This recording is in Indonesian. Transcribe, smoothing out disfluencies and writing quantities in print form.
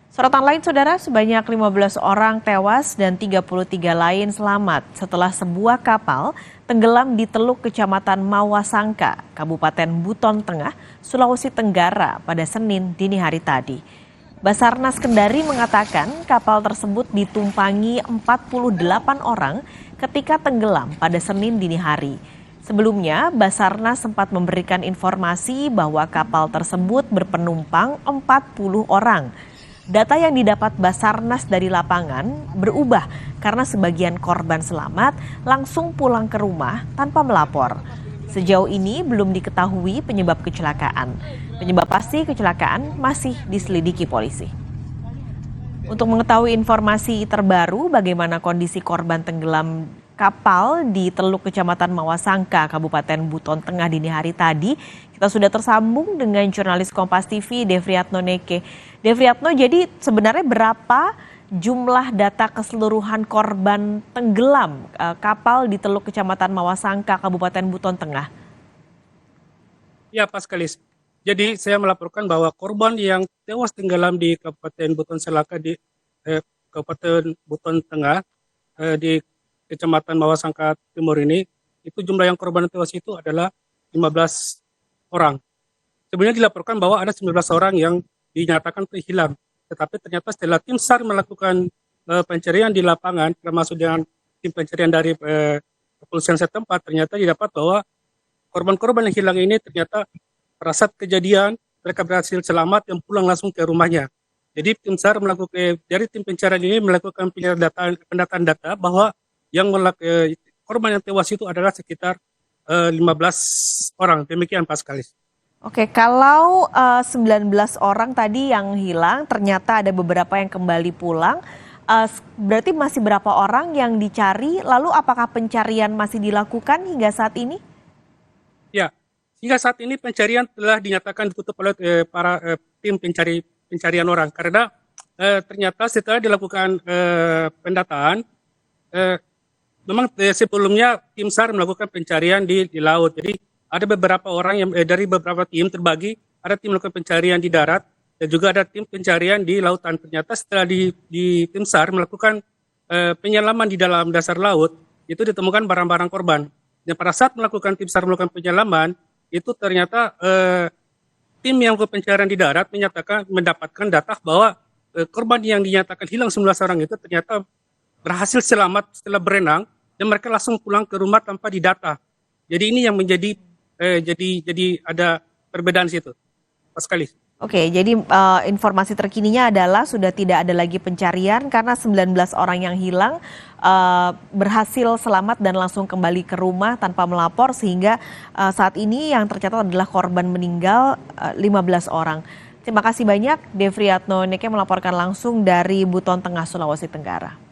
Sorotan lain, Saudara, sebanyak 15 orang tewas dan 33 lain selamat setelah sebuah kapal tenggelam di Teluk Kecamatan Mawasangka, Kabupaten Buton Tengah, Sulawesi Tenggara pada Senin dini hari tadi. Basarnas Kendari mengatakan kapal tersebut ditumpangi 48 orang ketika tenggelam pada Senin dini hari. Sebelumnya, Basarnas sempat memberikan informasi bahwa kapal tersebut berpenumpang 40 orang. Data yang didapat Basarnas dari lapangan berubah karena sebagian korban selamat langsung pulang ke rumah tanpa melapor. Sejauh ini belum diketahui penyebab kecelakaan. Penyebab pasti kecelakaan masih diselidiki polisi. Untuk mengetahui informasi terbaru bagaimana kondisi korban tenggelam kapal di Teluk Kecamatan Mawasangka, Kabupaten Buton Tengah dini hari tadi, kita sudah tersambung dengan jurnalis Kompas TV Devriatno Neke. Devriatno, jadi sebenarnya berapa jumlah data keseluruhan korban tenggelam kapal di Teluk Kecamatan Mawasangka, Kabupaten Buton Tengah? Ya, Paskalis. Jadi saya melaporkan bahwa korban yang tewas tenggelam di Kabupaten Buton Selaka di Kabupaten Buton Tengah di Kecamatan Mawasangka Timur ini, itu jumlah yang korban tewas itu adalah 15 orang. Sebenarnya dilaporkan bahwa ada 19 orang yang dinyatakan hilang. Tetapi ternyata setelah tim SAR melakukan pencarian di lapangan, termasuk dengan tim pencarian dari kepolisian setempat, ternyata didapat bahwa korban-korban yang hilang ini ternyata pada saat kejadian mereka berhasil selamat dan pulang langsung ke rumahnya. Jadi tim SAR melakukan dari tim pencarian ini melakukan pendataan data bahwa yang korban yang tewas itu adalah sekitar 15 orang. Demikian, Paskalis. Oke, kalau 19 orang tadi yang hilang, ternyata ada beberapa yang kembali pulang. Berarti masih berapa orang yang dicari? Lalu apakah pencarian masih dilakukan hingga saat ini? Ya, hingga saat ini pencarian telah dinyatakan ditutup oleh para tim pencarian orang. Karena ternyata setelah dilakukan pendataan, memang sebelumnya tim SAR melakukan pencarian di laut. Jadi ada beberapa orang yang dari beberapa tim terbagi, ada tim melakukan pencarian di darat dan juga ada tim pencarian di lautan. Ternyata setelah di tim SAR melakukan penyelaman di dalam dasar laut, itu ditemukan barang-barang korban. Dan pada saat tim SAR melakukan penyelaman, itu ternyata tim yang melakukan pencarian di darat mendapatkan data bahwa korban yang dinyatakan hilang 19 orang itu ternyata berhasil selamat setelah berenang dan mereka langsung pulang ke rumah tanpa didata. Jadi ini yang menjadi jadi ada perbedaan situ. Paskalis. Oke, jadi informasi terkininya adalah sudah tidak ada lagi pencarian karena 19 orang yang hilang berhasil selamat dan langsung kembali ke rumah tanpa melapor, sehingga saat ini yang tercatat adalah korban meninggal 15 orang. Terima kasih banyak Devriatno Neke melaporkan langsung dari Buton Tengah, Sulawesi Tenggara.